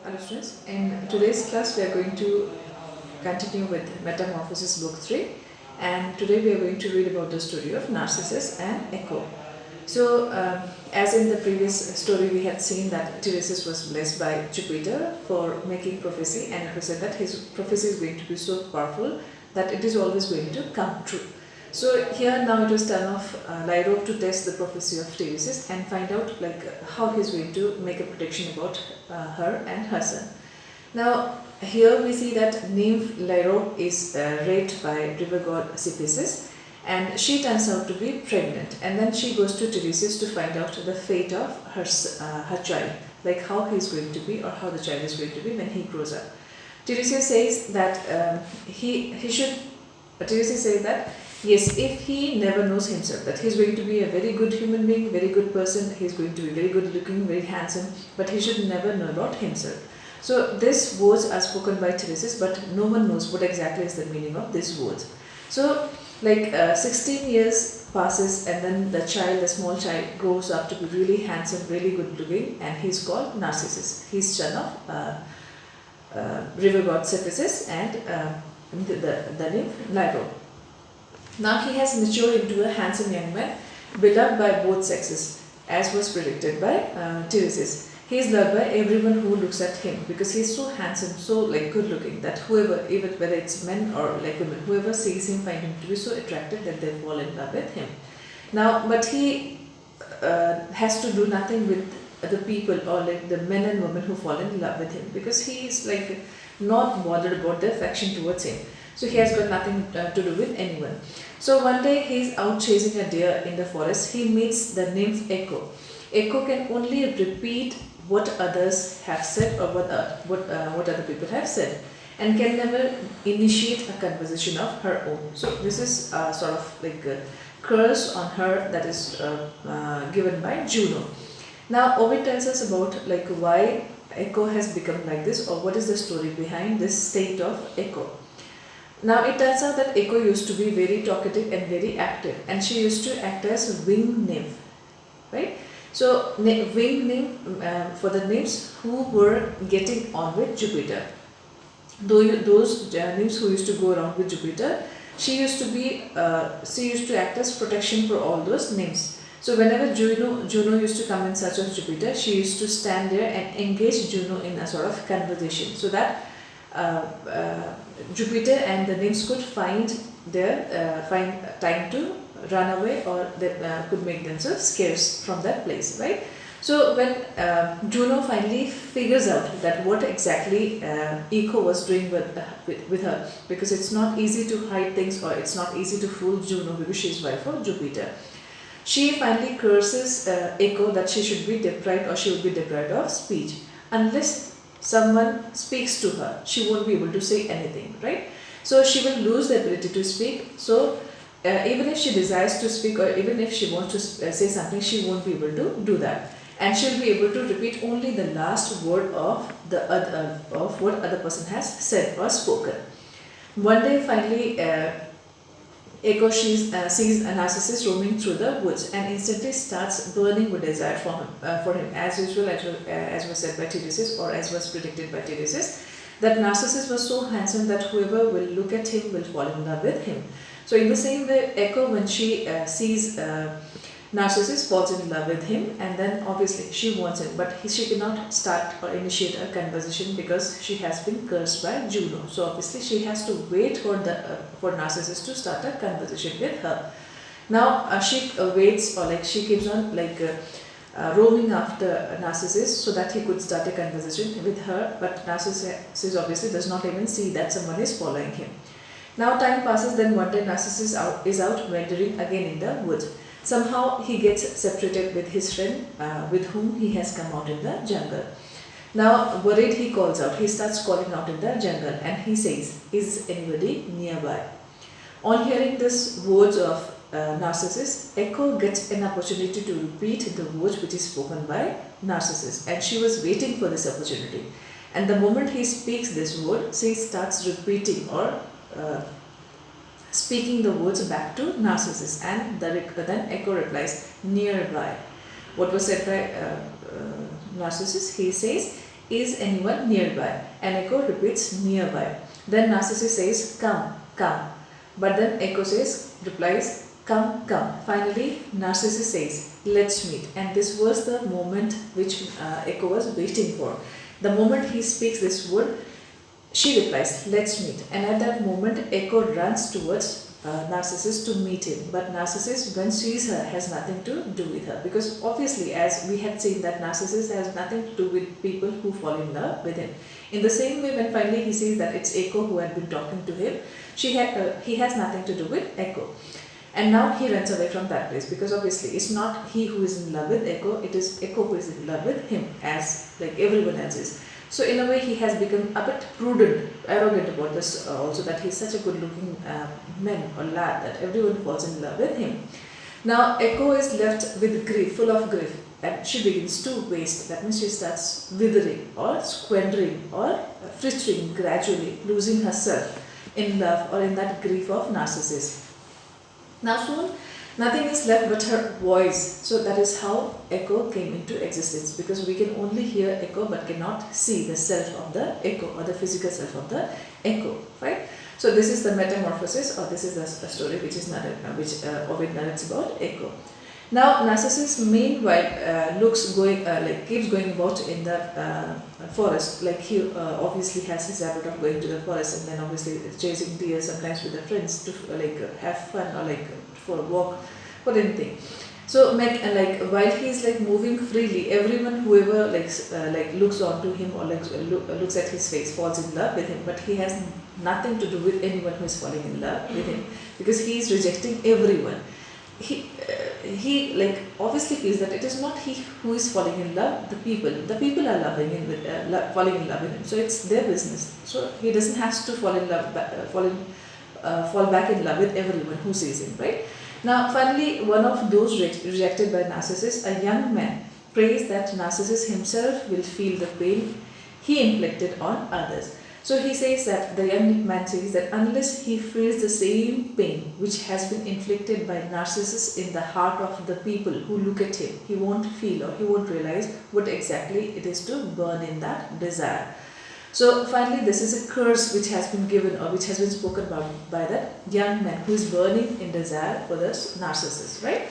Hello students, in today's class we are going to continue with Metamorphoses book 3, and today we are going to read about the story of Narcissus and Echo. So as in the previous story we had seen that Tiresias was blessed by Jupiter for making prophecy, and it was said that his prophecy is going to be so powerful that it is always going to come true. So here now it was turn of Lyro to test the prophecy of Tiresias and find out how he's going to make a prediction about her and her son. Now here we see that nymph Lyro is raped by river god Cephissus, and she turns out to be pregnant, and then she goes to Tiresias to find out the fate of her child, like how he's going to be or how the child is going to be when he grows up. Tiresias says that Tiresias says that yes, if he never knows himself, that he's going to be a very good human being, very good person, he's going to be very good looking, very handsome, but he should never know about himself. So these words are spoken by Tiresias, but no one knows what exactly is the meaning of these words. So 16 years passes, and then the small child grows up to be really handsome, really good looking, and he's called Narcissus. He's son of river god Cephissus and the nymph Lyro. Now he has matured into a handsome young man, beloved by both sexes, as was predicted by Tiresias. He is loved by everyone who looks at him because he is so handsome, so good looking, that whoever, even whether it's men or women, whoever sees him find him to be so attractive that they fall in love with him. Now, but he has to do nothing with the people or the men and women who fall in love with him, because he is not bothered about their affection towards him. So he has got nothing to do with anyone. So one day he is out chasing a deer in the forest. He meets the nymph Echo. Echo can only repeat what others have said or what other people have said, and can never initiate a conversation of her own. So this is sort of a curse on her that is given by Juno. Now Ovid tells us about why Echo has become like this, or what is the story behind this state of Echo. Now it turns out that Echo used to be very talkative and very active, and she used to act as wing nymph, right? So wing nymph for the nymphs who were getting on with Jupiter. Those nymphs who used to go around with Jupiter, she used to act as protection for all those nymphs. So whenever Juno used to come in search of Jupiter, she used to stand there and engage Juno in a sort of conversation, so that Jupiter and the nymphs could find time to run away, or they could make themselves scarce from that place, right? So when Juno finally figures out that what exactly Echo was doing with her, because it's not easy to hide things, or it's not easy to fool Juno because she's wife of Jupiter, she finally curses Echo that she should be deprived, or she would be deprived of speech. Unless someone speaks to her, she won't be able to say anything, right? So she will lose the ability to speak. So even if she desires to speak, or even if she wants to say something, she won't be able to do that, and she'll be able to repeat only the last word of what other person has said or spoken. One day finally Echo sees a Narcissus roaming through the woods, and instantly starts burning with desire for him, as usual, as was said by Tiresias, or as was predicted by Tiresias, that Narcissus was so handsome that whoever will look at him will fall in love with him. So in the same way, Echo, when she sees Narcissus, falls in love with him, and then obviously she wants him, but she cannot start or initiate a conversation because she has been cursed by Juno. So obviously she has to wait for Narcissus to start a conversation with her. Now she waits, or she keeps on roaming after Narcissus so that he could start a conversation with her, but Narcissus obviously does not even see that someone is following him. Now time passes, then one day Narcissus is out wandering again in the woods. Somehow he gets separated with his friend with whom he has come out in the jungle. Now worried, he calls out. He starts calling out in the jungle, and he says, "Is anybody nearby?" On hearing these words of Narcissus, Echo gets an opportunity to repeat the words which is spoken by Narcissus, and she was waiting for this opportunity. And the moment he speaks this word, she starts repeating or speaking the words back to Narcissus, and then Echo replies, "Nearby." What was said by Narcissus? He says, is anyone nearby? And Echo repeats, nearby. Then Narcissus says, come, come. But then Echo replies, come, come. Finally, Narcissus says, let's meet. And this was the moment which Echo was waiting for. The moment he speaks this word, she replies, let's meet. And at that moment, Echo runs towards Narcissus to meet him. But Narcissus, when sees her, has nothing to do with her. Because obviously, as we had seen, that Narcissus has nothing to do with people who fall in love with him. In the same way, when finally he sees that it's Echo who had been talking to him, he has nothing to do with Echo. And now he runs away from that place, because obviously it's not he who is in love with Echo, it is Echo who is in love with him, as like everyone else is. So in a way he has become a bit prudent, arrogant about this also, that he's such a good looking man or lad that everyone falls in love with him. Now Echo is left with grief, full of grief, and she begins to waste. That means she starts withering or squandering or frittering, gradually losing herself in love or in that grief of Narcissus. Now soon nothing is left but her voice. So that is how Echo came into existence, because we can only hear Echo but cannot see the self of the Echo or the physical self of the Echo, right? So this is the Metamorphosis, or this is the story which is Ovid narrates about Echo. Now Narcissus meanwhile keeps going about in the forest. Like he obviously has his habit of going to the forest and then obviously chasing deer, sometimes with the friends to have fun, or for a walk, for anything. So while he is moving freely, everyone whoever looks onto him or looks at his face falls in love with him. But he has nothing to do with anyone who is falling in love with him, because he is rejecting everyone. He obviously feels that it is not he who is falling in love, the people are loving him falling in love with him, so it's their business. So he doesn't have to fall back in love with everyone who sees him, right? Now finally, one of those rejected by Narcissus, a young man, prays that Narcissus himself will feel the pain he inflicted on others. So he says that, the young man says that unless he feels the same pain which has been inflicted by Narcissus in the heart of the people who look at him, he won't feel or he won't realize what exactly it is to burn in that desire. So finally, this is a curse which has been given or which has been spoken about by that young man who is burning in desire for this Narcissus, right?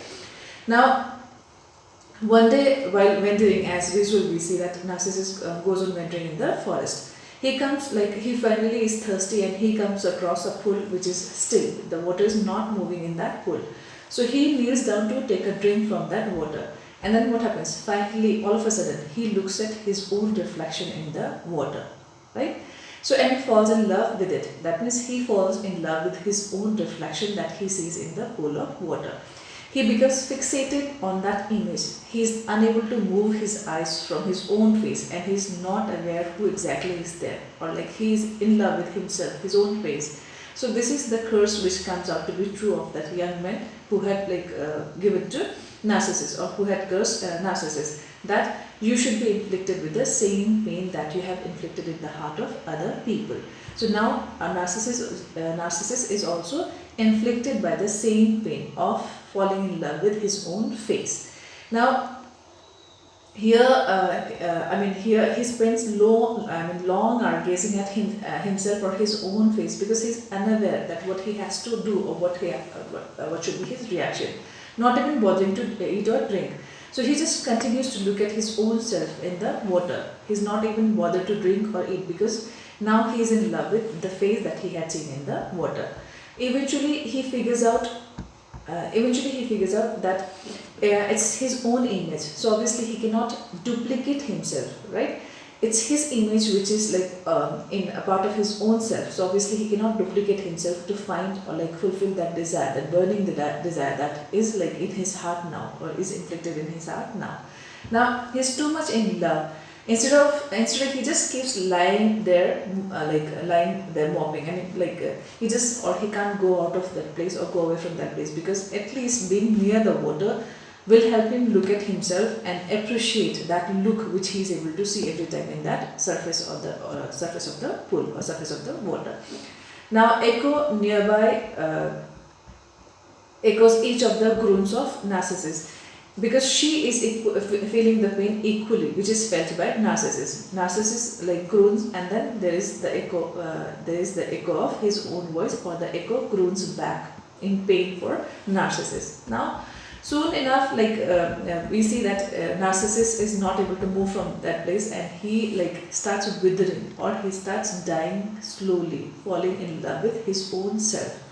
Now, one day while wandering, as usual, we see that Narcissus goes on wandering in the forest. He finally is thirsty and he comes across a pool which is still. The water is not moving in that pool. So he kneels down to take a drink from that water. And then what happens? Finally, all of a sudden, he looks at his own reflection in the water, right? So, and he falls in love with it. That means he falls in love with his own reflection that he sees in the pool of water. He becomes fixated on that image. He is unable to move his eyes from his own face, and he is not aware who exactly is there, or he is in love with himself, his own face. So this is the curse which comes out to be true of that young man who had given to Narcissus, or who had cursed Narcissus, that you should be inflicted with the same pain that you have inflicted in the heart of other people. So now Narcissus is also inflicted by the same pain of falling in love with his own face. Now here he spends long hours gazing at himself or his own face, because he is unaware that what he has to do or what should be his reaction, not even bothering to eat or drink. So he just continues to look at his own self in the water. He's not even bothered to drink or eat, because now he is in love with the face that he had seen in the water. Eventually he figures out that it's his own image. So obviously he cannot duplicate himself, right? It's his image which is in a part of his own self. So obviously he cannot duplicate himself to find or fulfill that desire, that burning desire that is in his heart now, or is inflicted in his heart now. Now he's too much in love. Instead he just keeps lying there mopping. He can't go out of that place or go away from that place, because at least being near the water will help him look at himself and appreciate that look which he is able to see every time in that surface of the pool or surface of the water. Now Echo nearby echoes each of the groans of Narcissus. because she is feeling the pain equally, which is felt by Narcissus. Narcissus like groans, and then there is the echo. There is the echo of his own voice, or the echo groans back in pain for Narcissus. Now, soon enough, like we see that Narcissus is not able to move from that place, and he like starts withering, or he starts dying slowly, falling in love with his own self.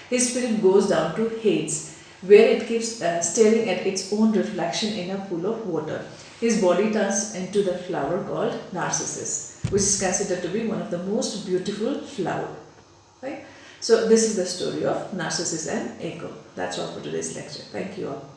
His spirit goes down to Hades, where it keeps staring at its own reflection in a pool of water. His body turns into the flower called Narcissus, which is considered to be one of the most beautiful flower. Right? So this is the story of Narcissus and Echo. That's all for today's lecture. Thank you all.